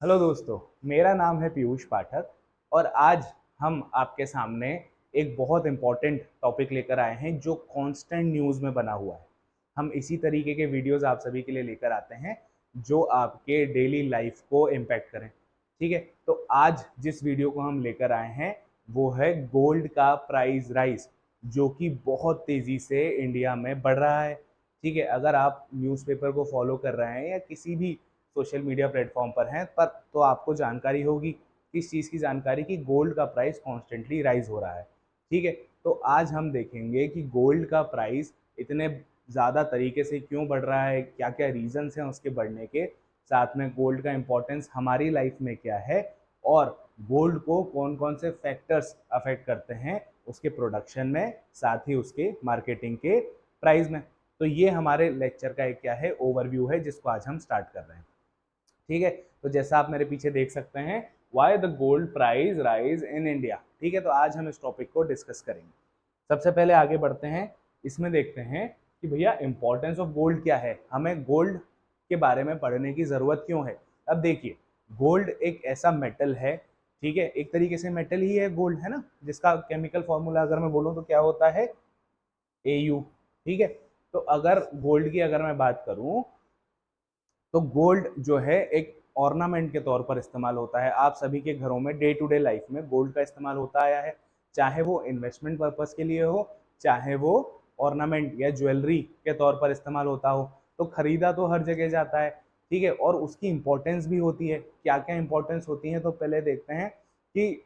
Hello दोस्तों, मेरा नाम है पीयूष पाठक और आज हम आपके सामने एक बहुत इम्पोर्टेंट टॉपिक लेकर आए हैं जो कांस्टेंट न्यूज़ में बना हुआ है। हम इसी तरीके के वीडियोस आप सभी के लिए लेकर आते हैं जो आपके डेली लाइफ को इम्पैक्ट करें। ठीक है, तो आज जिस वीडियो को हम लेकर आए हैं वो है गोल्ड का प्राइस राइज, जो कि बहुत तेज़ी से इंडिया में बढ़ रहा है। ठीक है, अगर आप न्यूज़पेपर को फॉलो कर रहे हैं या किसी भी सोशल मीडिया प्लेटफॉर्म पर हैं पर तो आपको जानकारी होगी किस चीज़ की जानकारी कि गोल्ड का प्राइस कॉन्स्टेंटली राइज हो रहा है। ठीक है, तो आज हम देखेंगे कि गोल्ड का प्राइस इतने ज़्यादा तरीके से क्यों बढ़ रहा है, क्या क्या रीजंस हैं उसके बढ़ने के, साथ में गोल्ड का इम्पोर्टेंस हमारी लाइफ में क्या है और गोल्ड को कौन कौन से फैक्टर्स अफेक्ट करते हैं उसके प्रोडक्शन में, साथ ही उसके मार्केटिंग के प्राइस में। तो ये हमारे लेक्चर का एक क्या है ओवरव्यू है जिसको आज हम स्टार्ट कर रहे हैं। ठीक है, तो जैसा आप मेरे पीछे देख सकते हैं, why the gold price rise in India. ठीक है, तो आज हम इस टॉपिक को डिस्कस करेंगे। सबसे पहले आगे बढ़ते हैं, इसमें देखते हैं कि भैया इंपॉर्टेंस ऑफ गोल्ड क्या है, हमें गोल्ड के बारे में पढ़ने की ज़रूरत क्यों है। अब देखिए, गोल्ड एक ऐसा मेटल है, ठीक है, एक तरीके से मेटल ही है गोल्ड, है ना, जिसका केमिकल फॉर्मूला अगर मैं बोलूँ तो क्या होता है, AU। ठीक है, तो अगर गोल्ड की अगर मैं बात करूँ तो गोल्ड जो है एक ऑर्नामेंट के तौर पर इस्तेमाल होता है। आप सभी के घरों में डे टू डे लाइफ में गोल्ड का इस्तेमाल होता आया है, चाहे वो इन्वेस्टमेंट पर्पस के लिए हो, चाहे वो ऑर्नामेंट या ज्वेलरी के तौर पर इस्तेमाल होता हो। तो खरीदा तो हर जगह जाता है। ठीक है, और उसकी इंपॉर्टेंस भी होती है। क्या क्या इंपॉर्टेंस होती है, तो पहले देखते हैं कि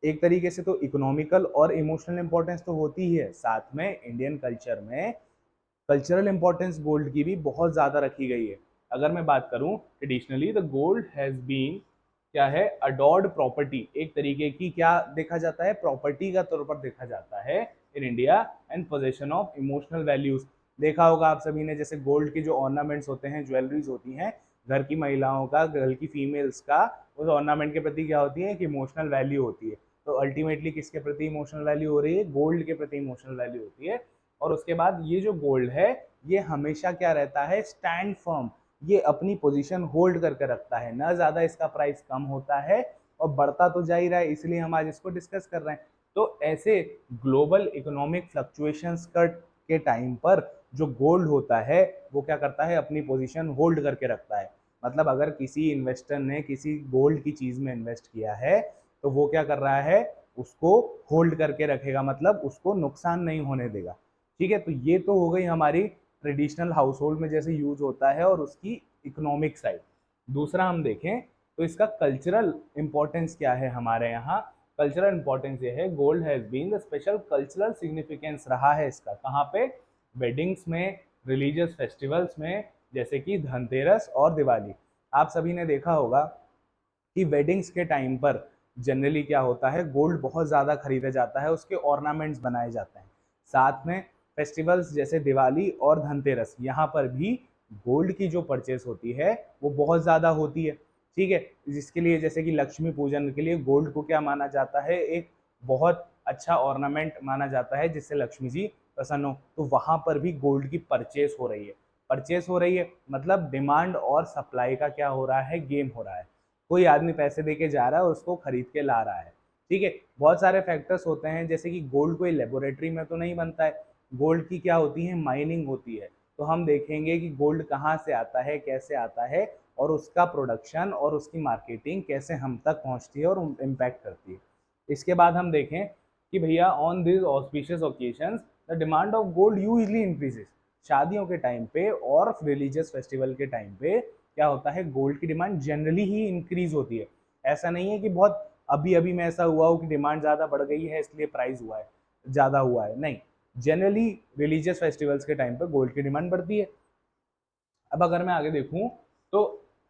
एक तरीके से तो इकोनॉमिकल और इमोशनल इंपॉर्टेंस तो होती ही है, साथ में इंडियन कल्चर में कल्चरल इंपॉर्टेंस गोल्ड की भी बहुत ज़्यादा रखी गई है। अगर मैं बात करूं, traditionally the gold has been क्या है, अडोर्ड प्रॉपर्टी, एक तरीके की क्या देखा जाता है, प्रॉपर्टी का तौर पर देखा जाता है in India, and possession of emotional values. देखा होगा आप सभी ने, जैसे गोल्ड के जो ऑर्नामेंट्स होते हैं, ज्वेलरीज होती हैं, घर की महिलाओं का, घर की फीमेल्स का उस ऑर्नामेंट के प्रति क्या होती है, एक इमोशनल वैल्यू होती है। तो अल्टीमेटली किसके प्रति इमोशनल वैल्यू हो रही है, गोल्ड के प्रति इमोशनल वैल्यू होती है। और उसके बाद ये जो गोल्ड है ये हमेशा क्या रहता है, स्टैंड फर्म, ये अपनी पोजीशन होल्ड करके रखता है, ना ज़्यादा इसका प्राइस कम होता है और बढ़ता तो जा ही रहा है, इसलिए हम आज इसको डिस्कस कर रहे हैं। तो ऐसे ग्लोबल इकोनॉमिक फ्लक्चुएशंस के टाइम पर जो गोल्ड होता है वो क्या करता है, अपनी पोजीशन होल्ड करके रखता है। मतलब अगर किसी इन्वेस्टर ने किसी गोल्ड की चीज़ में इन्वेस्ट किया है तो वो क्या कर रहा है, उसको होल्ड करके रखेगा, मतलब उसको नुकसान नहीं होने देगा। ठीक है, तो ये तो हो गई हमारी ट्रेडिशनल हाउस होल्ड में जैसे यूज होता है और उसकी इकोनॉमिक साइड। दूसरा हम देखें तो इसका कल्चरल इंपॉर्टेंस क्या है हमारे यहाँ। कल्चरल इंपॉर्टेंस ये है, gold has been the special cultural significance रहा है इसका, कहाँ पे, वेडिंग्स में, रिलीजियस फेस्टिवल्स में, जैसे कि धनतेरस और दिवाली। आप सभी ने देखा होगा कि वेडिंग्स के टाइम पर जनरली क्या होता है, गोल्ड बहुत ज़्यादा खरीदा जाता है, उसके ऑर्नामेंट्स बनाए जाते हैं। साथ में फेस्टिवल्स जैसे दिवाली और धनतेरस, यहाँ पर भी गोल्ड की जो परचेस होती है वो बहुत ज़्यादा होती है। ठीक है, जिसके लिए जैसे कि लक्ष्मी पूजन के लिए गोल्ड को क्या माना जाता है, एक बहुत अच्छा ऑर्नामेंट माना जाता है जिससे लक्ष्मी जी प्रसन्न हो। तो वहाँ पर भी गोल्ड की परचेस हो रही है। परचेस हो रही है मतलब डिमांड और सप्लाई का क्या हो रहा है, गेम हो रहा है। कोई आदमी पैसे दे के जा रहा है और उसको खरीद के ला रहा है। ठीक है, बहुत सारे फैक्टर्स होते हैं, जैसे कि गोल्ड कोई लेबोरेटरी में तो नहीं बनता है, गोल्ड की क्या होती है, माइनिंग होती है। तो हम देखेंगे कि गोल्ड कहाँ से आता है, कैसे आता है, और उसका प्रोडक्शन और उसकी मार्केटिंग कैसे हम तक पहुँचती है और इम्पैक्ट करती है। इसके बाद हम देखें कि भैया on this auspicious occasions the demand of gold usually increases. शादियों के टाइम पे और रिलीजियस फेस्टिवल के टाइम पे क्या होता है, गोल्ड की डिमांड जनरली ही इंक्रीज होती है। ऐसा नहीं है कि बहुत अभी अभी में ऐसा हुआ हो कि डिमांड ज़्यादा बढ़ गई है इसलिए प्राइस हुआ है, ज़्यादा हुआ है, नहीं। जनरली रिलीजियस फेस्टिवल्स के टाइम पे गोल्ड की डिमांड बढ़ती है। अब अगर मैं आगे देखूं तो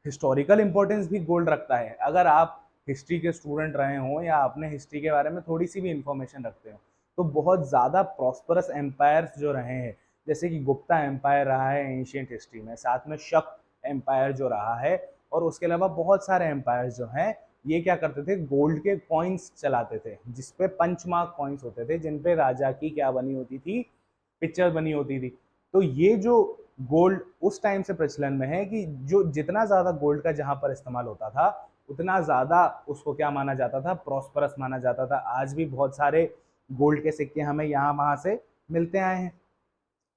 हिस्टोरिकल इंपॉर्टेंस भी गोल्ड रखता है। अगर आप हिस्ट्री के स्टूडेंट रहे हों या आपने हिस्ट्री के बारे में थोड़ी सी भी इंफॉर्मेशन रखते हो, तो बहुत ज़्यादा प्रॉस्परस एम्पायर्स जो रहे हैं, जैसे कि गुप्ता एम्पायर रहा है एंशियंट हिस्ट्री में, साथ में शक एम्पायर जो रहा है, और उसके अलावा बहुत सारे एम्पायर्स जो हैं, ये क्या करते थे, गोल्ड के कॉइन्स चलाते थे, जिसपे पंचमार्क कॉइन्स होते थे, जिनपे राजा की क्या बनी होती थी, पिक्चर बनी होती थी। तो ये जो गोल्ड उस टाइम से प्रचलन में है कि जो जितना ज़्यादा गोल्ड का जहाँ पर इस्तेमाल होता था उतना ज़्यादा उसको क्या माना जाता था, प्रॉस्परस माना जाता था। आज भी बहुत सारे गोल्ड के सिक्के हमें यहाँ वहाँ से मिलते आए हैं।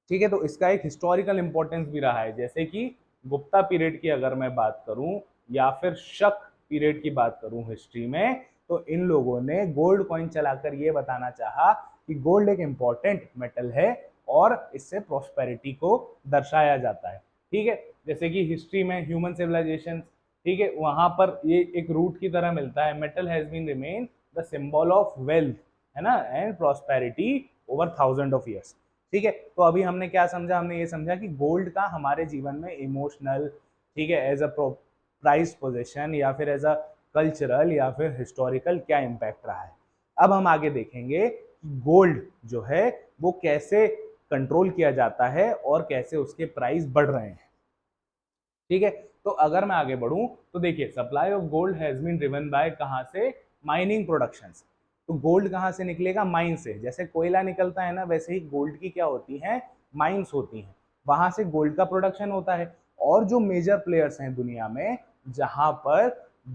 ठीक है, तो इसका एक हिस्टोरिकल इंपॉर्टेंस भी रहा है, जैसे कि गुप्ता पीरियड की अगर मैं बात करूं या फिर शक पीरियड की बात करूं हिस्ट्री में, तो इन लोगों ने गोल्ड कॉइन चलाकर ये बताना चाहा कि गोल्ड एक इम्पॉर्टेंट मेटल है और इससे प्रोस्पेरिटी को दर्शाया जाता है। ठीक है, जैसे कि हिस्ट्री में ह्यूमन सिविलाइजेशन, ठीक है, वहां पर ये एक रूट की तरह मिलता है, metal has been remain the symbol of wealth, है ना, and prosperity over thousand of years. ठीक है, तो अभी हमने क्या समझा, हमने ये समझा कि गोल्ड का हमारे जीवन में इमोशनल, ठीक है, एज अ प्राइज पोजिशन या फिर एज अ कल्चरल या फिर हिस्टोरिकल क्या इम्पैक्ट रहा है। अब हम आगे देखेंगे कि गोल्ड जो है वो कैसे कंट्रोल किया जाता है और कैसे उसके प्राइस बढ़ रहे हैं। ठीक है, तो अगर मैं आगे बढ़ूं तो देखिए, supply of gold has been driven by कहां से, माइनिंग प्रोडक्शन से। तो गोल्ड कहां से निकलेगा, माइन से। जैसे कोयला निकलता है ना, वैसे ही गोल्ड की क्या होती है, माइंस होती हैं, वहां से गोल्ड का प्रोडक्शन होता है। और जो मेजर प्लेयर्स हैं दुनिया में जहां पर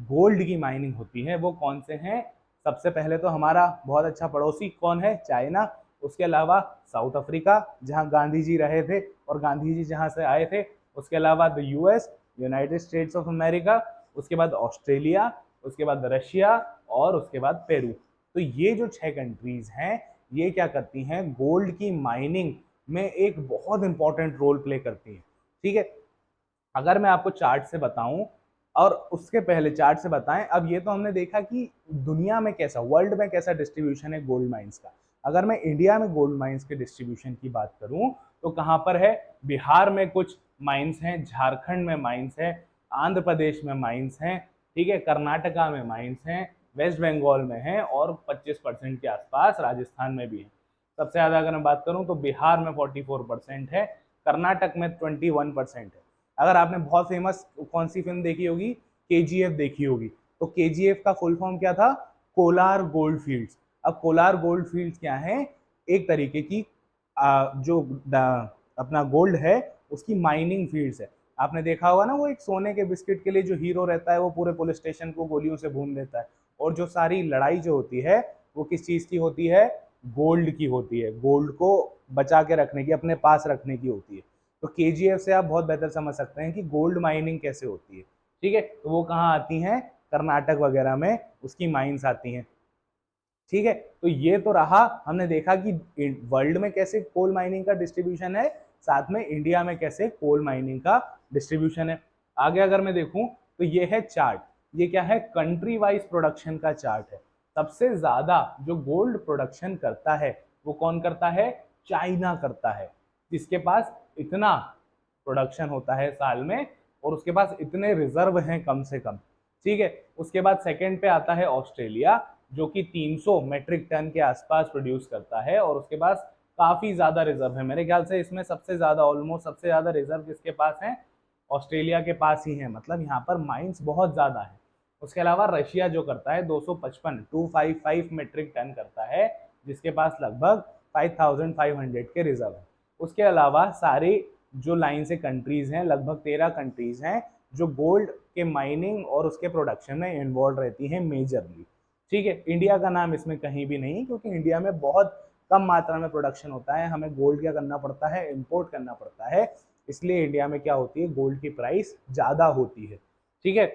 गोल्ड की माइनिंग होती है वो कौन से हैं, सबसे पहले तो हमारा बहुत अच्छा पड़ोसी कौन है, चाइना। उसके अलावा साउथ अफ्रीका जहां गांधी जी रहे थे और गांधी जी जहां से आए थे। उसके अलावा the US, United states of America, उसके बाद ऑस्ट्रेलिया, उसके बाद रशिया और उसके बाद पेरू। तो ये जो 6 कंट्रीज हैं ये क्या करती हैं, गोल्ड की माइनिंग में एक बहुत इंपॉर्टेंट रोल प्ले करती हैं। ठीक है, अगर मैं आपको चार्ट से बताऊं, और उसके पहले चार्ट से बताएं, अब ये तो हमने देखा कि दुनिया में कैसा, वर्ल्ड में कैसा डिस्ट्रीब्यूशन है गोल्ड माइंस का। अगर मैं इंडिया में गोल्ड माइंस के डिस्ट्रीब्यूशन की बात करूं तो कहां पर है, बिहार में कुछ माइंस हैं, झारखंड में माइंस है, आंध्र प्रदेश में माइंस हैं, ठीक है, कर्नाटका में माइंस हैं, वेस्ट बंगाल में है और 25% के आसपास राजस्थान में भी है। सबसे ज़्यादा अगर मैं बात करूं तो बिहार में 44% है, कर्नाटक में 21% है। अगर आपने बहुत फेमस कौन सी फिल्म देखी होगी, केजीएफ देखी होगी, तो केजीएफ का फुल फॉर्म क्या था, कोलार गोल्ड फील्ड्स। अब कोलार गोल्ड फील्ड्स क्या है, एक तरीके की जो अपना गोल्ड है उसकी माइनिंग फील्ड्स है। आपने देखा होगा ना, वो एक सोने के बिस्किट के लिए जो हीरो रहता है वो पूरे पुलिस स्टेशन को गोलियों से भून देता है, और जो सारी लड़ाई जो होती है वो किस चीज की होती है, गोल्ड की होती है, गोल्ड को बचा के रखने की, अपने पास रखने की होती है। तो केजीएफ से आप बहुत बेहतर समझ सकते हैं कि गोल्ड माइनिंग कैसे होती है। ठीक है, तो वो कहाँ आती हैं, कर्नाटक वगैरह में उसकी माइंस आती हैं। ठीक है, तो ये तो रहा, हमने देखा कि वर्ल्ड में कैसे कोल माइनिंग का डिस्ट्रीब्यूशन है, साथ में इंडिया में कैसे कोल माइनिंग का डिस्ट्रीब्यूशन है। आगे अगर मैं देखूं तो ये है चार्ट, ये क्या है, कंट्री वाइज प्रोडक्शन का चार्ट है। सबसे ज्यादा जो गोल्ड प्रोडक्शन करता है वो कौन करता है, चाइना करता है, जिसके पास इतना प्रोडक्शन होता है साल में और उसके पास इतने रिजर्व हैं कम से कम। ठीक है, उसके बाद सेकंड पे आता है ऑस्ट्रेलिया, जो कि 300 मेट्रिक टन के आसपास प्रोड्यूस करता है और उसके पास काफी ज्यादा रिजर्व है। मेरे ख्याल से इसमें सबसे ज्यादा, ऑलमोस्ट सबसे ज्यादा रिजर्व किसके पास है, ऑस्ट्रेलिया के पास ही है, मतलब यहाँ पर माइंस बहुत ज्यादा है। उसके अलावा रशिया जो करता है 255 मेट्रिक टन करता है, जिसके पास लगभग 5500 के रिजर्व है। उसके अलावा सारे जो लाइन से कंट्रीज हैं, लगभग 13 कंट्रीज हैं जो गोल्ड के माइनिंग और उसके प्रोडक्शन में इन्वॉल्व रहती हैं मेजरली। ठीक है, इंडिया का नाम इसमें कहीं भी नहीं, क्योंकि इंडिया में बहुत कम मात्रा में प्रोडक्शन होता है, हमें गोल्ड क्या करना पड़ता है, इंपोर्ट करना पड़ता है, इसलिए इंडिया में क्या होती है, गोल्ड की प्राइस ज़्यादा होती है। ठीक है,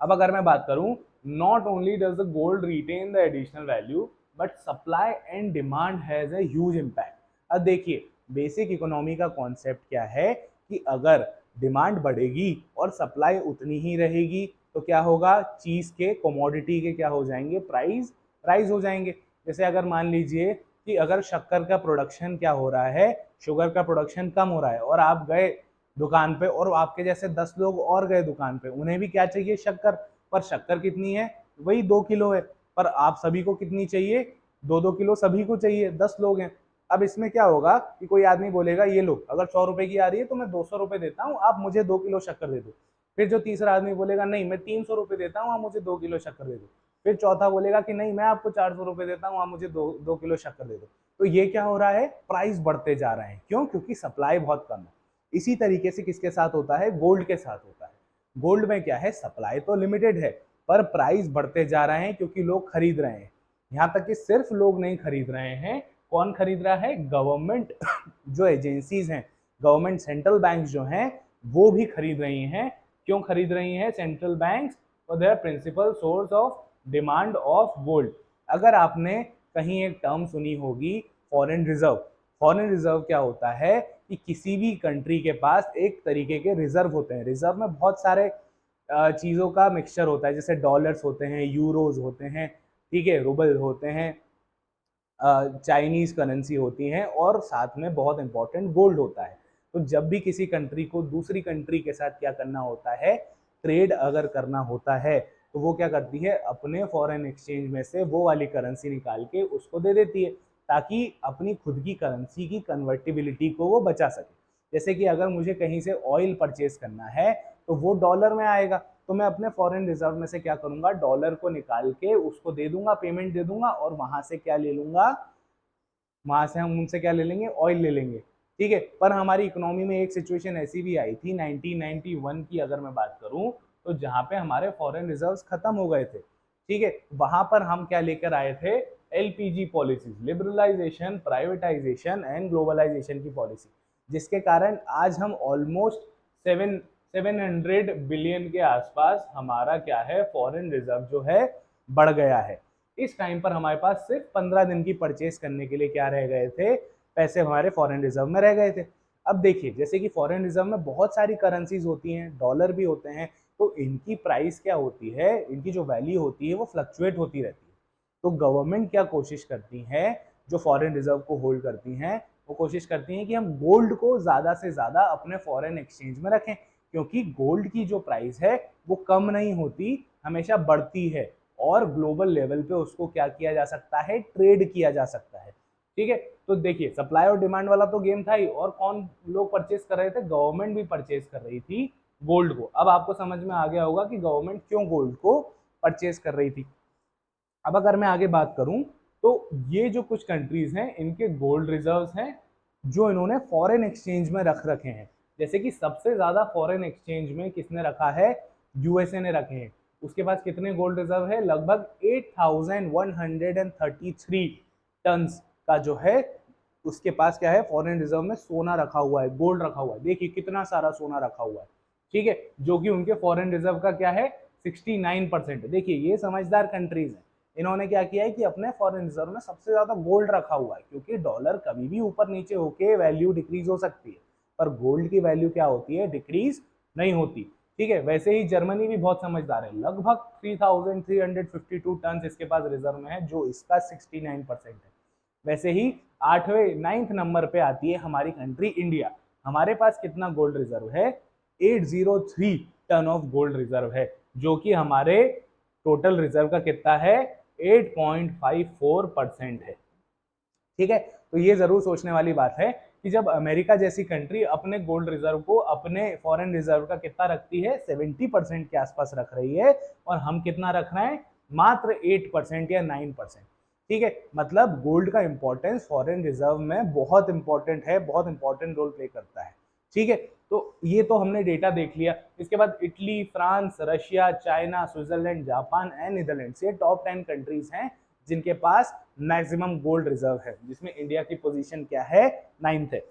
अब अगर मैं बात करूं, not only does the gold retain the additional value but supply and demand has a huge impact. अब देखिए, बेसिक इकोनॉमी का कॉन्सेप्ट क्या है कि अगर डिमांड बढ़ेगी और सप्लाई उतनी ही रहेगी तो क्या होगा, चीज के, कमोडिटी के क्या हो जाएंगे, प्राइस राइज हो जाएंगे। जैसे अगर मान लीजिए कि अगर शक्कर का प्रोडक्शन क्या हो रहा है, शुगर का प्रोडक्शन कम हो रहा है, और आप गए दुकान पे और आपके जैसे 10 लोग और गए दुकान पे, उन्हें भी क्या चाहिए, शक्कर, पर शक्कर कितनी है, वही 2 किलो है, पर आप सभी को कितनी चाहिए, 2-2 किलो सभी को चाहिए, 10 लोग हैं। अब इसमें क्या होगा कि कोई आदमी बोलेगा ये लो, अगर 100 रुपए की आ रही है तो मैं 200 रुपए देता हूँ, आप मुझे 2 किलो शक्कर दे दो। फिर जो तीसरा आदमी बोलेगा नहीं मैं 300 रुपए देता हूँ, आप मुझे 2 किलो शक्कर दे दो। फिर चौथा बोलेगा कि नहीं मैं आपको 400 रुपए देता हूँ, आप मुझे दो किलो शक्कर दे दो। तो ये क्या हो रहा है, प्राइस बढ़ते जा रहे हैं, क्यों, क्योंकि सप्लाई बहुत कम है। इसी तरीके से किसके साथ होता है, गोल्ड के साथ होता है। गोल्ड में क्या है, सप्लाई तो लिमिटेड है पर प्राइस बढ़ते जा रहे हैं क्योंकि लोग खरीद रहे हैं। यहाँ तक कि सिर्फ लोग नहीं खरीद रहे हैं, कौन खरीद रहा है, गवर्नमेंट जो एजेंसीज हैं, गवर्नमेंट सेंट्रल बैंक जो हैं वो भी खरीद रही हैं। क्यों खरीद रही हैं central banks? For their principal source of demand of gold. अगर आपने कहीं एक टर्म सुनी होगी, फॉरेन रिजर्व। फॉरेन रिजर्व क्या होता है कि किसी भी कंट्री के पास एक तरीके के रिजर्व होते हैं। रिजर्व में बहुत सारे चीज़ों का मिक्सचर होता है, जैसे डॉलर्स होते हैं, यूरोज होते हैं, ठीक है, रूबल होते हैं, चाइनीज करेंसी होती हैं, और साथ में बहुत इंपॉर्टेंट गोल्ड होता है। तो जब भी किसी कंट्री को दूसरी कंट्री के साथ क्या करना होता है, ट्रेड अगर करना होता है, तो वो क्या करती है, अपने फॉरेन एक्सचेंज में से वो वाली करेंसी निकाल के उसको दे देती है, ताकि अपनी खुद की करेंसी की कन्वर्टिबिलिटी को वो बचा सके। जैसे कि अगर मुझे कहीं से ऑयल परचेज करना है तो वो डॉलर में आएगा, तो मैं अपने फॉरेन रिजर्व में से क्या करूंगा, डॉलर को निकाल के उसको दे दूंगा, पेमेंट दे दूंगा, और वहां से क्या ले लूंगा, वहां से हम उनसे क्या ले लेंगे, ऑयल ले लेंगे। ठीक है, पर हमारी इकोनॉमी में एक सिचुएशन ऐसी भी आई थी 1991 की अगर मैं बात करूं, तो जहां पे हमारे फॉरेन रिजर्व्स खत्म हो गए थे। ठीक है, वहां पर हम क्या लेकर आए थे, LPG policies, liberalisation, privatisation and globalisation की पॉलिसी, जिसके कारण आज हम ऑलमोस्ट 700 बिलियन के आसपास हमारा क्या है, फॉरेन रिजर्व जो है बढ़ गया है। इस टाइम पर हमारे पास सिर्फ 15 दिन की परचेस करने के लिए क्या रह गए थे, पैसे हमारे फॉरेन रिजर्व में रह गए थे। अब देखिए, जैसे कि फॉरेन रिजर्व में बहुत सारी करेंसीज होती हैं, डॉलर भी होते हैं, तो इनकी प्राइस क्या होती है, इनकी जो वैल्यू होती है वो फ्लक्चुएट होती रहती है। तो गवर्नमेंट क्या कोशिश करती है, जो फॉरेन रिजर्व को होल्ड करती हैं, वो कोशिश करती हैं कि हम गोल्ड को ज़्यादा से ज़्यादा अपने फॉरेन एक्सचेंज में रखें, क्योंकि गोल्ड की जो प्राइस है वो कम नहीं होती, हमेशा बढ़ती है, और ग्लोबल लेवल पे उसको क्या किया जा सकता है, ट्रेड किया जा सकता है। ठीक है, तो देखिए सप्लाई और डिमांड वाला तो गेम था ही, और कौन लोग परचेस कर रहे थे, गवर्नमेंट भी परचेस कर रही थी गोल्ड को। अब आपको समझ में आ गया होगा कि गवर्नमेंट क्यों गोल्ड को परचेस कर रही थी। अब अगर मैं आगे बात करूं, तो ये जो कुछ कंट्रीज हैं इनके गोल्ड रिजर्व्स हैं जो इन्होंने फॉरेन एक्सचेंज में रख रखे हैं। जैसे कि सबसे ज्यादा फॉरेन एक्सचेंज में किसने रखा है, यूएसए ने रखे हैं। उसके पास कितने गोल्ड रिजर्व है, लगभग 8133 टन्स का जो है उसके पास क्या है, फॉरेन रिजर्व में सोना रखा हुआ है, गोल्ड रखा हुआ है। देखिए कितना सारा सोना रखा हुआ है। ठीक है, जो कि उनके फॉरेन रिजर्व का क्या है, 69%। देखिए ये समझदार कंट्रीज है, इन्होंने क्या किया है कि अपने फॉरेन रिजर्व में सबसे ज्यादा गोल्ड रखा हुआ है, क्योंकि डॉलर कभी भी ऊपर नीचे होके वैल्यू डिक्रीज हो सकती है, पर गोल्ड की वैल्यू क्या होती है, डिक्रीज नहीं होती। ठीक है, वैसे ही जर्मनी भी बहुत समझदार है, लगभग 3352 टन इसके पास रिजर्व में है, जो इसका 69% है। वैसे ही 8वें 9th नंबर पे आती है हमारी कंट्री इंडिया। हमारे पास कितना गोल्ड रिजर्व है, 803 टन ऑफ गोल्ड रिजर्व है, जो कि हमारे टोटल रिजर्व का कितना है, 8.54% है। ठीक है, तो ये जरूर सोचने वाली बात है कि जब अमेरिका जैसी कंट्री अपने गोल्ड रिजर्व को अपने फॉरेन रिजर्व का कितना रखती है, 70% के आसपास रख रही है, और हम कितना रख रहे हैं, मात्र 8% या 9%। ठीक है, मतलब गोल्ड का इंपॉर्टेंस फॉरेन रिजर्व में बहुत इंपॉर्टेंट है, बहुत इंपॉर्टेंट रोल प्ले करता है। ठीक है, तो ये तो हमने डेटा देख लिया। इसके बाद Italy, France, Russia, China, Switzerland, Japan and Netherland, ये टॉप 10 कंट्रीज हैं जिनके पास मैक्सिमम गोल्ड रिजर्व है, जिसमें इंडिया की पोजीशन क्या है, 9th है।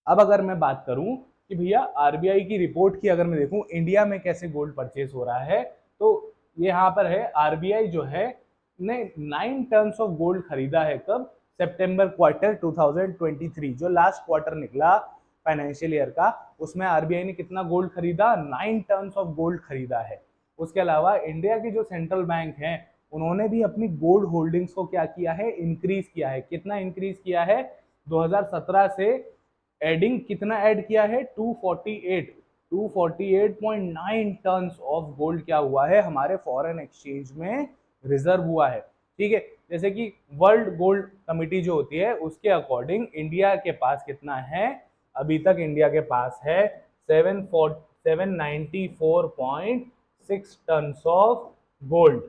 अब अगर मैं बात करूं कि भैया आरबीआई की रिपोर्ट की अगर मैं देखूं इंडिया में कैसे गोल्ड परचेस हो रहा है, तो ये यहाँ पर है, आरबीआई जो है ने 9 टन्स ऑफ गोल्ड खरीदा है, कब, सितंबर क्वार्टर 2023, जो लास्ट क्वार्टर निकला फाइनेंशियल ईयर का, उसमें आरबीआई ने कितना गोल्ड खरीदा, 9 टन्स ऑफ गोल्ड खरीदा है। उसके अलावा इंडिया की जो सेंट्रल बैंक है उन्होंने भी अपनी गोल्ड होल्डिंग्स को क्या किया है, इंक्रीज किया है। कितना इंक्रीज किया है, 2017 से एडिंग कितना ऐड किया है, 248.9 टन्स ऑफ गोल्ड क्या हुआ है, हमारे फॉरेन एक्सचेंज में रिजर्व हुआ है। ठीक है, जैसे कि वर्ल्ड गोल्ड कमिटी जो होती है उसके अकॉर्डिंग इंडिया के पास कितना है, अभी तक इंडिया के पास है 794.6 टन्स ऑफ गोल्ड।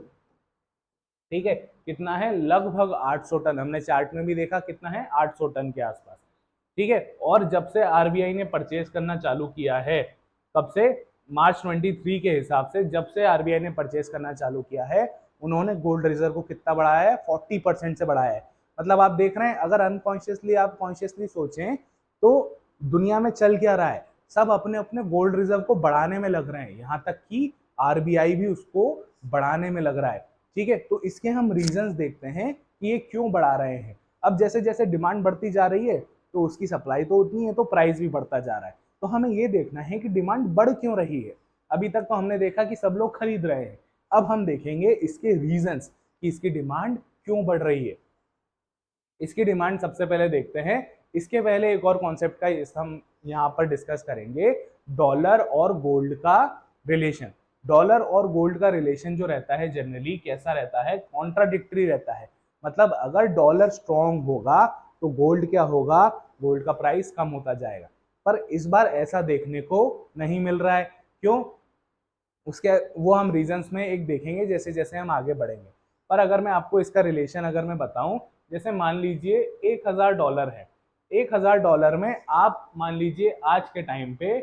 ठीक है, कितना है, लगभग 800 टन, हमने चार्ट में भी देखा कितना है, 800 टन के आसपास। ठीक है, और जब से आरबीआई ने परचेज करना चालू किया है, कब से, मार्च 23 के हिसाब से जब से आरबीआई ने परचेस करना चालू किया है, उन्होंने गोल्ड रिजर्व को कितना बढ़ाया है, 40% से बढ़ाया है। मतलब आप देख रहे हैं, अगर अनकॉन्शियसली आप कॉन्शियसली सोचें तो दुनिया में चल क्या रहा है, सब अपने अपने गोल्ड रिजर्व को बढ़ाने में लग रहे हैं, यहाँ तक कि आरबीआई भी उसको बढ़ाने में लग रहा है। ठीक है, तो इसके हम रीजंस देखते हैं कि ये क्यों बढ़ा रहे हैं। अब जैसे जैसे डिमांड बढ़ती जा रही है तो उसकी सप्लाई तो उतनी है, तो प्राइस भी बढ़ता जा रहा है। तो हमें ये देखना है कि डिमांड बढ़ क्यों रही है। अभी तक तो हमने देखा कि सब लोग खरीद रहे हैं, अब हम देखेंगे इसके रीजंस कि इसकी डिमांड क्यों बढ़ रही है। इसकी डिमांड सबसे पहले देखते हैं। इसके पहले एक और कॉन्सेप्ट का हम यहाँ पर डिस्कस करेंगे, डॉलर और गोल्ड का रिलेशन। डॉलर और गोल्ड का रिलेशन जो रहता है जनरली कैसा रहता है, कॉन्ट्राडिक्टरी रहता है। मतलब अगर डॉलर स्ट्रॉन्ग होगा तो गोल्ड क्या होगा, गोल्ड का प्राइस कम होता जाएगा। पर इस बार ऐसा देखने को नहीं मिल रहा है। क्यों, उसके वो हम रीजंस में एक देखेंगे जैसे जैसे हम आगे बढ़ेंगे। पर अगर मैं आपको इसका रिलेशन अगर मैं बताऊं, जैसे मान लीजिए $1000 है, $1000 में आप मान लीजिए आज के टाइम पे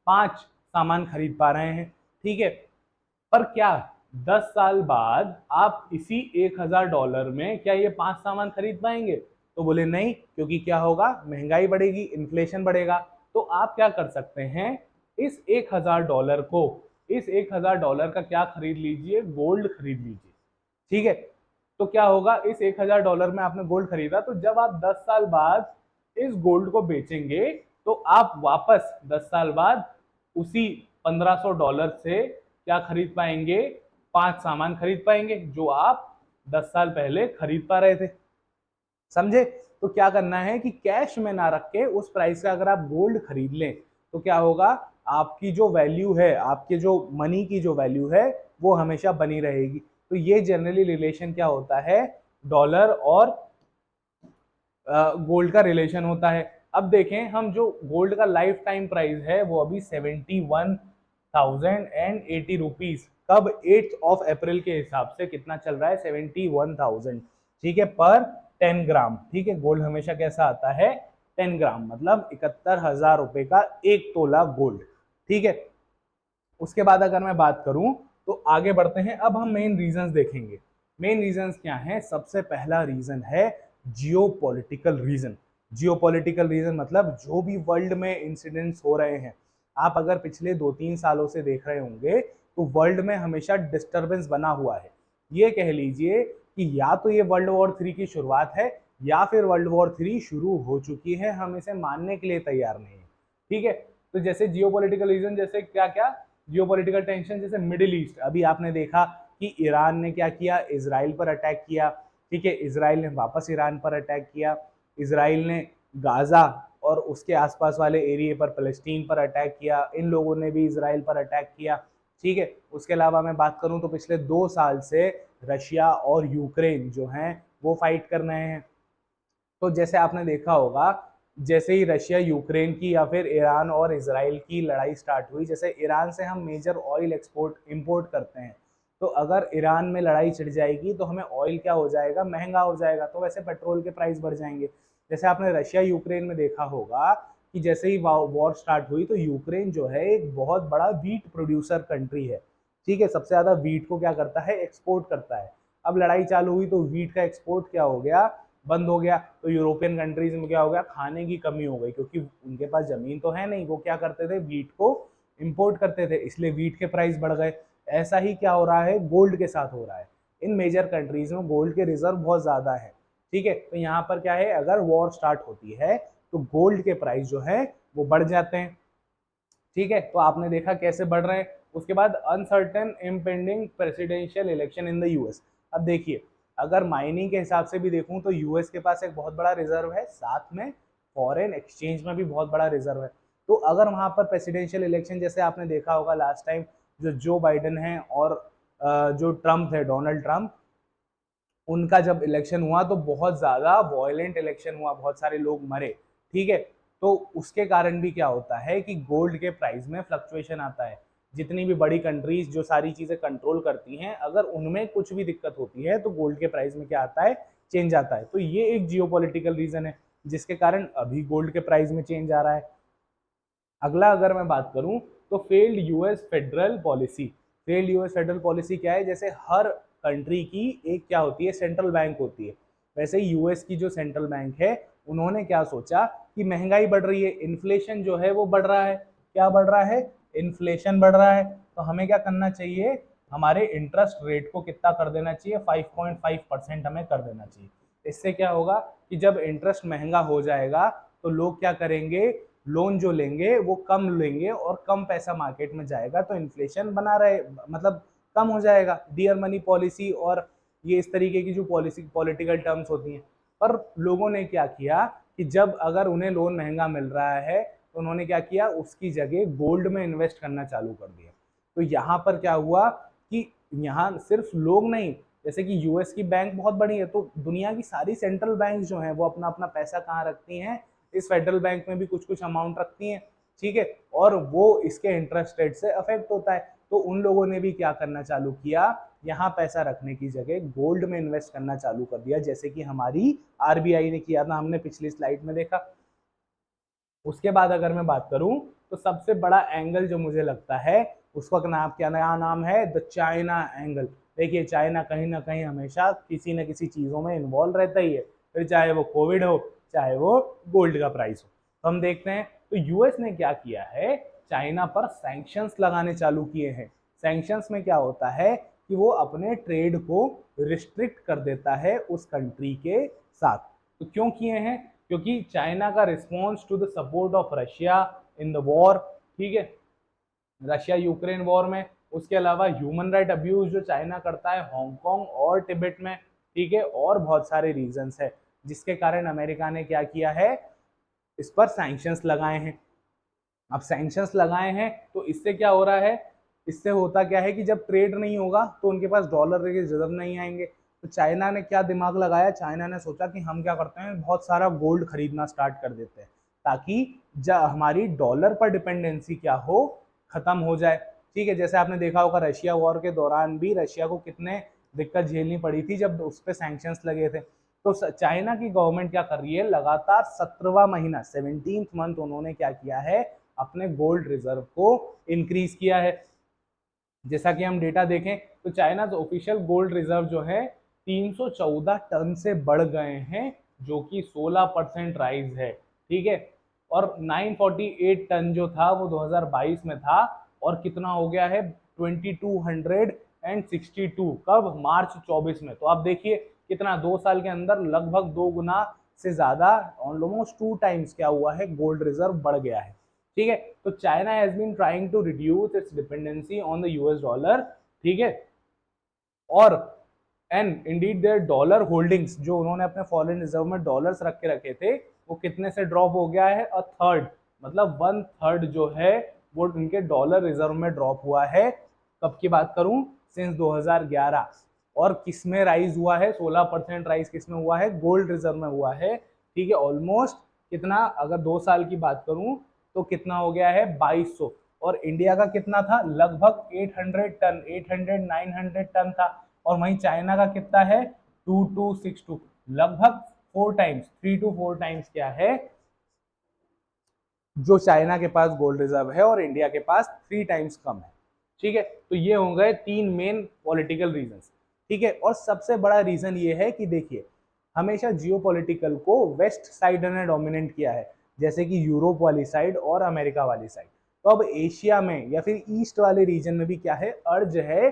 5 सामान खरीद पा रहे हैं। ठीक है, पर क्या 10 साल बाद आप इसी $1000 में क्या ये 5 सामान खरीद पाएंगे? तो बोले नहीं, क्योंकि क्या होगा, महंगाई बढ़ेगी, इन्फ्लेशन बढ़ेगा। तो आप क्या कर सकते हैं, इस $1000 को, इस $1000 का क्या खरीद लीजिए, गोल्ड खरीद लीजिए। ठीक है, तो क्या होगा, इस $1000 में आपने गोल्ड खरीदा, तो जब आप 10 साल बाद इस गोल्ड को बेचेंगे तो आप वापस 10 साल बाद उसी $1500 से क्या खरीद पाएंगे, 5 सामान खरीद पाएंगे जो आप 10 साल पहले खरीद पा रहे थे। समझे? तो क्या करना है कि कैश में ना रख के उस प्राइस का अगर आप गोल्ड खरीद लें तो क्या होगा, आपकी जो वैल्यू है, आपके जो मनी की जो वैल्यू है वो हमेशा बनी रहेगी। तो ये जनरली रिलेशन क्या होता है, डॉलर और गोल्ड का रिलेशन होता है। अब देखें हम, जो गोल्ड का लाइफ टाइम प्राइस है वो अभी 71,080 रुपीज, कब 8 अप्रैल के हिसाब से कितना चल रहा है, 71,000। ठीक है, पर 10 ग्राम। ठीक है, गोल्ड हमेशा कैसा आता है, 10 ग्राम, मतलब 71,000 रुपए का 1 तोला गोल्ड। ठीक है, उसके बाद अगर मैं बात करूं तो आगे बढ़ते हैं। अब हम मेन रीजंस देखेंगे। मेन रीजंस क्या हैं, सबसे पहला रीजन है जियोपॉलिटिकल रीजन। जियोपॉलिटिकल रीजन मतलब जो भी वर्ल्ड में इंसिडेंट्स हो रहे हैं, आप अगर पिछले 2-3 सालों से देख रहे होंगे तो वर्ल्ड में हमेशा डिस्टरबेंस बना हुआ है। ये कह लीजिए कि या तो ये वर्ल्ड वॉर 3 की शुरुआत है या फिर वर्ल्ड वॉर 3 शुरू हो चुकी है, हम इसे मानने के लिए तैयार नहीं है। ठीक है, तो जैसे जियोपॉलिटिकल रीजन, जैसे क्या क्या जियोपॉलिटिकल टेंशन, जैसे मिडिल ईस्ट, अभी आपने देखा कि ईरान ने क्या किया, इसराइल पर अटैक किया। ठीक है, इसराइल ने वापस ईरान पर अटैक किया। इसराइल ने गाजा और उसके आसपास वाले एरिया पर, फलस्तीन पर अटैक किया। इन लोगों ने भी इसराइल पर अटैक किया। ठीक है, उसके अलावा मैं बात करूं तो पिछले 2 साल से रशिया और यूक्रेन जो हैं वो फाइट कर रहे हैं। तो जैसे आपने देखा होगा, जैसे ही रशिया यूक्रेन की या फिर ईरान और इसराइल की लड़ाई स्टार्ट हुई, जैसे ईरान से हम मेजर ऑयल एक्सपोर्ट इंपोर्ट करते हैं, तो अगर ईरान में लड़ाई छिड़ जाएगी तो हमें ऑयल क्या हो जाएगा, महंगा हो जाएगा, तो वैसे पेट्रोल के प्राइस बढ़ जाएंगे। जैसे आपने रशिया यूक्रेन में देखा होगा कि जैसे ही वॉर स्टार्ट हुई तो यूक्रेन जो है एक बहुत बड़ा वीट प्रोड्यूसर कंट्री है। ठीक है, सबसे ज्यादा वीट को क्या करता है, एक्सपोर्ट करता है। अब लड़ाई चालू हुई तो वीट का एक्सपोर्ट क्या हो गया, बंद हो गया। तो यूरोपियन कंट्रीज में क्या हो गया, खाने की कमी हो गई, क्योंकि उनके पास जमीन तो है नहीं, वो क्या करते थे, वीट को इंपोर्ट करते थे, इसलिए वीट के प्राइस बढ़ गए। ऐसा ही क्या हो रहा है, गोल्ड के साथ हो रहा है। इन मेजर कंट्रीज में गोल्ड के रिजर्व बहुत ज्यादा है। ठीक है, तो यहाँ पर क्या है, अगर वॉर स्टार्ट होती है तो गोल्ड के प्राइस जो है वो बढ़ जाते हैं। ठीक है, तो आपने देखा कैसे बढ़ रहे हैं। उसके बाद uncertain impending presidential election in the US. अब देखिए, अगर माइनिंग के हिसाब से भी देखूं तो यूएस के पास एक बहुत बड़ा रिजर्व है, साथ में फॉरेन एक्सचेंज में भी बहुत बड़ा रिजर्व है। तो अगर वहां पर प्रेसिडेंशियल इलेक्शन, जैसे आपने देखा होगा लास्ट टाइम जो बाइडेन है और जो ट्रम्प है, डोनाल्ड ट्रम्प, उनका जब इलेक्शन हुआ तो बहुत ज्यादा वॉयलेंट इलेक्शन हुआ, बहुत सारे लोग मरे। ठीक है, तो उसके कारण भी क्या होता है कि गोल्ड के प्राइस में फ्लक्चुएशन आता है। जितनी भी बड़ी कंट्रीज जो सारी चीजें कंट्रोल करती हैं, अगर उनमें कुछ भी दिक्कत होती है तो गोल्ड के प्राइस में क्या आता है, चेंज आता है। तो ये एक जियोपॉलिटिकल रीजन है जिसके कारण अभी गोल्ड के प्राइस में चेंज आ रहा है। अगला अगर मैं बात करूं तो failed US federal policy, failed US federal policy क्या है, जैसे हर कंट्री की एक क्या होती है, सेंट्रल बैंक होती है, वैसे ही यूएस की जो सेंट्रल बैंक है उन्होंने क्या सोचा कि महंगाई बढ़ रही है, इन्फ्लेशन जो है वो बढ़ रहा है, क्या बढ़ रहा है, इन्फ्लेशन बढ़ रहा है, तो हमें क्या करना चाहिए, हमारे इंटरेस्ट रेट को कितना कर देना चाहिए, 5.5% हमें कर देना चाहिए। इससे क्या होगा कि जब इंटरेस्ट महंगा हो जाएगा तो लोग क्या करेंगे, लोन जो लेंगे वो कम लेंगे और कम पैसा मार्केट में जाएगा, तो इन्फ्लेशन बना रहे, मतलब कम हो जाएगा, डियर मनी पॉलिसी और ये इस तरीके की जो पॉलिसी पॉलिटिकल टर्म्स होती हैं। पर लोगों ने क्या किया कि जब अगर उन्हें लोन महंगा मिल रहा है तो उन्होंने क्या किया, उसकी जगह गोल्ड में इन्वेस्ट करना चालू कर दिया। तो यहाँ पर क्या हुआ कि यहाँ सिर्फ लोग नहीं, जैसे कि यूएस की बैंक बहुत बड़ी है, तो दुनिया की सारी सेंट्रल बैंक जो है वो अपना अपना पैसा कहाँ रखती हैं, इस फेडरल बैंक में भी कुछ कुछ अमाउंट रखती हैं, ठीक है, और वो इसके इंटरेस्ट रेट से अफेक्ट होता है। तो उन लोगों ने भी क्या करना चालू किया, यहाँ पैसा रखने की जगह गोल्ड में इन्वेस्ट करना चालू कर दिया, जैसे कि हमारी आरबीआई ने किया था, हमने पिछली स्लाइड में देखा। उसके बाद अगर मैं बात करूं तो सबसे बड़ा एंगल जो मुझे लगता है उसका नाम क्या, नया नाम है द चाइना एंगल। देखिए चाइना कहीं ना कहीं हमेशा किसी न किसी चीजों में इन्वॉल्व रहता ही है, फिर चाहे वो कोविड हो, चाहे वो गोल्ड का प्राइस हो। तो हम देखते हैं तो यूएस ने क्या किया है, चाइना पर सैंक्शंस लगाने चालू किए हैं। सैंक्शंस में क्या होता है कि वो अपने ट्रेड को रिस्ट्रिक्ट कर देता है उस कंट्री के साथ। तो क्यों किए हैं, क्योंकि चाइना का response to the support of Russia in the war, ठीक है, रशिया यूक्रेन वॉर में, उसके अलावा ह्यूमन राइट अब्यूज जो चाइना करता है हांगकांग और तिब्बत में, ठीक है, और बहुत सारे रीजंस है जिसके कारण अमेरिका ने क्या किया है, इस पर सैंक्शंस लगाए हैं। अब सैंक्शंस लगाए हैं तो इससे क्या हो रहा है, इससे होता क्या है कि जब ट्रेड नहीं होगा तो उनके पास डॉलर के रिजर्व नहीं आएंगे। तो चाइना ने क्या दिमाग लगाया, चाइना ने सोचा कि हम क्या करते हैं, बहुत सारा गोल्ड खरीदना स्टार्ट कर देते हैं ताकि हमारी डॉलर पर डिपेंडेंसी क्या हो, खत्म हो जाए, ठीक है। जैसे आपने देखा होगा रशिया वॉर के दौरान भी रशिया को कितने दिक्कत झेलनी पड़ी थी जब उस पर सैंक्शंस लगे थे। तो चाइना की गवर्नमेंट क्या कर रही है, लगातार 17वां महीना 17th मंथ उन्होंने क्या किया है, अपने गोल्ड रिजर्व को इंक्रीज किया है। जैसा कि हम डेटा देखें तो चाइना ऑफिशियल गोल्ड रिजर्व जो है 314 टन से बढ़ गए हैं, जो कि 16% राइज है, ठीक है। और 948 टन जो था वो 2022 में था, और कितना हो गया है 2262, कब, मार्च 24 में। तो आप देखिए कितना 2 साल के अंदर लगभग 2 गुना से ज्यादा, ऑलमोस्ट 2 टाइम्स क्या हुआ है, गोल्ड रिजर्व बढ़ गया है, ठीक है। तो China has been trying to reduce its dependency on the US dollar, ठीक है, और and indeed their dollar holdings जो उन्होंने अपने फॉरेन रिजर्व में डॉलर्स रख के रखे थे वो कितने से ड्रॉप हो गया है, अ थर्ड, मतलब 1/3 जो है वो उनके डॉलर रिजर्व में ड्रॉप हुआ है। कब की बात करूं, सिंस 2011। और किसमें राइज हुआ है, 16% राइज किसमें हुआ है, गोल्ड रिजर्व में हुआ है, ठीक है। ऑलमोस्ट कितना, अगर 2 साल की बात करूं तो कितना हो गया है 2200, और इंडिया का कितना था, लगभग 800 टन, 800 900 टन था, और वहीं चाइना का कितना है 2262, लगभग 4 टाइम्स, 3 to 4 टाइम्स क्या है जो चाइना के पास गोल्ड रिजर्व है, और इंडिया के पास 3 टाइम्स कम है, ठीक है। तो ये हो गए 3 मेन पॉलिटिकल रीजंस, ठीक है। और सबसे बड़ा रीजन ये है कि देखिए हमेशा जियोपॉलिटिकल को वेस्ट साइड ने डोमिनेट किया है, जैसे कि यूरोप वाली साइड और अमेरिका वाली साइड। तो अब एशिया में या फिर ईस्ट वाले रीजन में भी क्या है, अर्ज है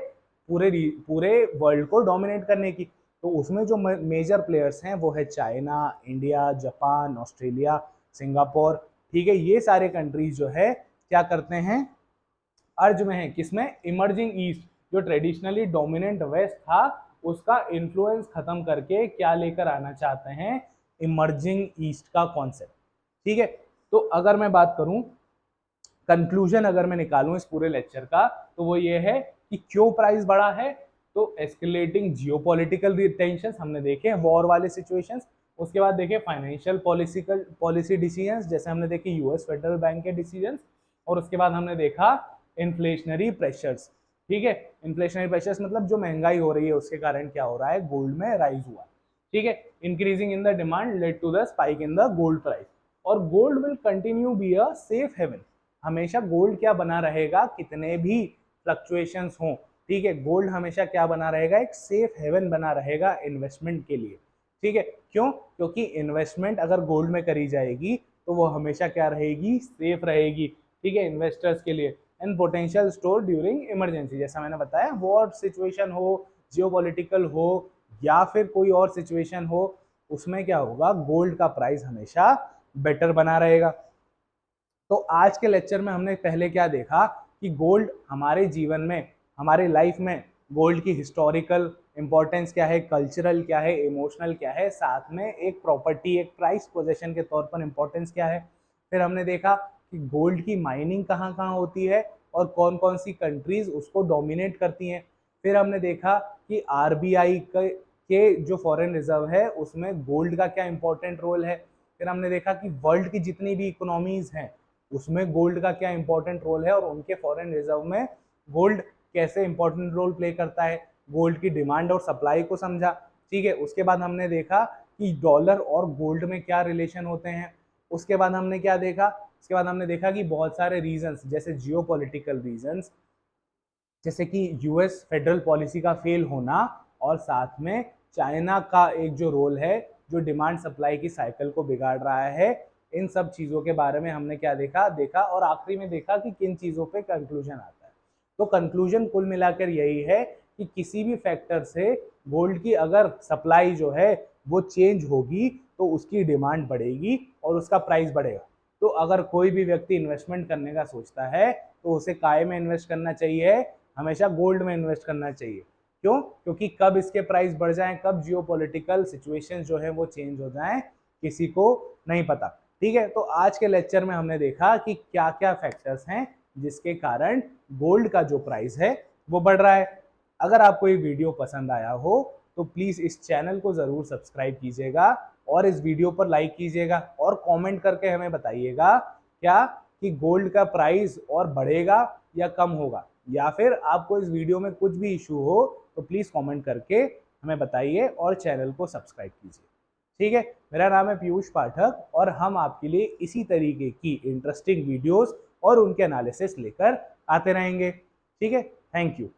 पूरे पूरे वर्ल्ड को डोमिनेट करने की। तो उसमें जो मेजर प्लेयर्स हैं वो है China, India, Japan, Australia, Singapore, ठीक है। ये सारे कंट्रीज जो है क्या करते हैं, अर्ज में है, किसमें, इमर्जिंग ईस्ट, जो ट्रेडिशनली डोमिनेंट वेस्ट था उसका इन्फ्लुएंस खत्म करके क्या लेकर आना चाहते हैं, इमर्जिंग ईस्ट का कॉन्सेप्ट, ठीक है। तो अगर मैं बात करूं, कंक्लूजन अगर मैं निकालूं इस पूरे लेक्चर का, तो वो ये है कि क्यों प्राइस बढ़ा है, तो एस्केलेटिंग जियोपॉलिटिकल टेंशंस हमने देखे, वॉर वाले सिचुएशंस, उसके बाद देखे फाइनेंशियल पॉलिसी डिसीजंस, जैसे हमने देखे यूएस फेडरल बैंक के डिसीजंस, और उसके बाद हमने देखा इन्फ्लेशनरी प्रेशर्स, ठीक है। इन्फ्लेशनरी प्रेशर्स मतलब जो महंगाई हो रही है उसके कारण क्या हो रहा है, गोल्ड में राइज हुआ, ठीक है। Increasing in the demand led to the spike in the gold price, और gold will continue be a safe haven, हमेशा गोल्ड क्या बना रहेगा, कितने भी फ्लक्चुएशंस हों, ठीक है, गोल्ड हमेशा क्या बना रहेगा, एक सेफ हेवन बना रहेगा इन्वेस्टमेंट के लिए। ठीक है, क्यों? क्योंकि इन्वेस्टमेंट अगर गोल्ड में करी जाएगी तो वो हमेशा क्या रहेगी, सेफ रहेगी। ठीक है, इन्वेस्टर्स के लिए। And potential store during emergency, जैसा मैंने बताया, वॉर सिचुएशन हो, जियोपॉलिटिकल हो, या फिर कोई और सिचुएशन हो, उसमें क्या होगा, गोल्ड का प्राइस हमेशा बेटर बना रहेगा। तो आज के लेक्चर में हमने पहले क्या देखा कि गोल्ड हमारे जीवन में, हमारे लाइफ में गोल्ड की हिस्टोरिकल इंपॉर्टेंस क्या है, कल्चरल क्या है, इमोशनल क्या है, साथ में एक प्रॉपर्टी, एक प्राइस पोजीशन के तौर पर इंपॉर्टेंस क्या है। फिर हमने देखा कि गोल्ड की माइनिंग कहाँ कहाँ होती है और कौन कौन सी कंट्रीज उसको डोमिनेट करती हैं। फिर हमने देखा कि आरबीआई के जो फॉरेन रिजर्व है उसमें गोल्ड का क्या इंपॉर्टेंट रोल है। फिर हमने देखा कि वर्ल्ड की जितनी भी इकोनॉमीज हैं उसमें गोल्ड का क्या इंपॉर्टेंट रोल है और उनके फॉरेन रिजर्व में गोल्ड कैसे इंपॉर्टेंट रोल प्ले करता है। गोल्ड की डिमांड और सप्लाई को समझा। ठीक है, उसके बाद हमने देखा कि डॉलर और गोल्ड में क्या रिलेशन होते हैं। उसके बाद हमने क्या देखा, उसके बाद हमने देखा कि बहुत सारे रीजंस, जैसे जियोपॉलिटिकल रीजंस, जैसे कि यूएस फेडरल पॉलिसी का फेल होना, और साथ में चाइना का एक जो रोल है जो डिमांड सप्लाई की साइकिल को बिगाड़ रहा है। इन सब चीज़ों के बारे में हमने क्या देखा और आखिरी में देखा कि किन चीज़ों पे कंक्लूजन आता है। तो कंक्लूजन कुल मिलाकर यही है कि किसी भी फैक्टर से गोल्ड की अगर सप्लाई जो है वो चेंज होगी तो उसकी डिमांड बढ़ेगी और उसका प्राइस बढ़ेगा। तो अगर कोई भी व्यक्ति इन्वेस्टमेंट करने का सोचता है तो उसे काय में इन्वेस्ट करना चाहिए, हमेशा गोल्ड में इन्वेस्ट करना चाहिए। क्यों? क्योंकि कब इसके प्राइस बढ़ जाएं, कब जियोपॉलिटिकल सिचुएशन जो है वो चेंज हो जाएं, किसी को नहीं पता। ठीक है, तो आज के लेक्चर में हमने देखा कि क्या क्या फैक्टर्स हैं जिसके कारण गोल्ड का जो प्राइस है वो बढ़ रहा है। अगर आपको ये वीडियो पसंद आया हो तो प्लीज इस चैनल को जरूर सब्सक्राइब कीजिएगा और इस वीडियो पर लाइक कीजिएगा और कमेंट करके हमें बताइएगा क्या कि गोल्ड का प्राइस और बढ़ेगा या कम होगा, या फिर आपको इस वीडियो में कुछ भी इशू हो तो प्लीज कमेंट करके हमें बताइए और चैनल को सब्सक्राइब कीजिए। ठीक है, मेरा नाम है पीयूष पाठक और हम आपके लिए इसी तरीके की इंटरेस्टिंग वीडियोस और उनके एनालिसिस लेकर आते रहेंगे। ठीक है, थैंक यू।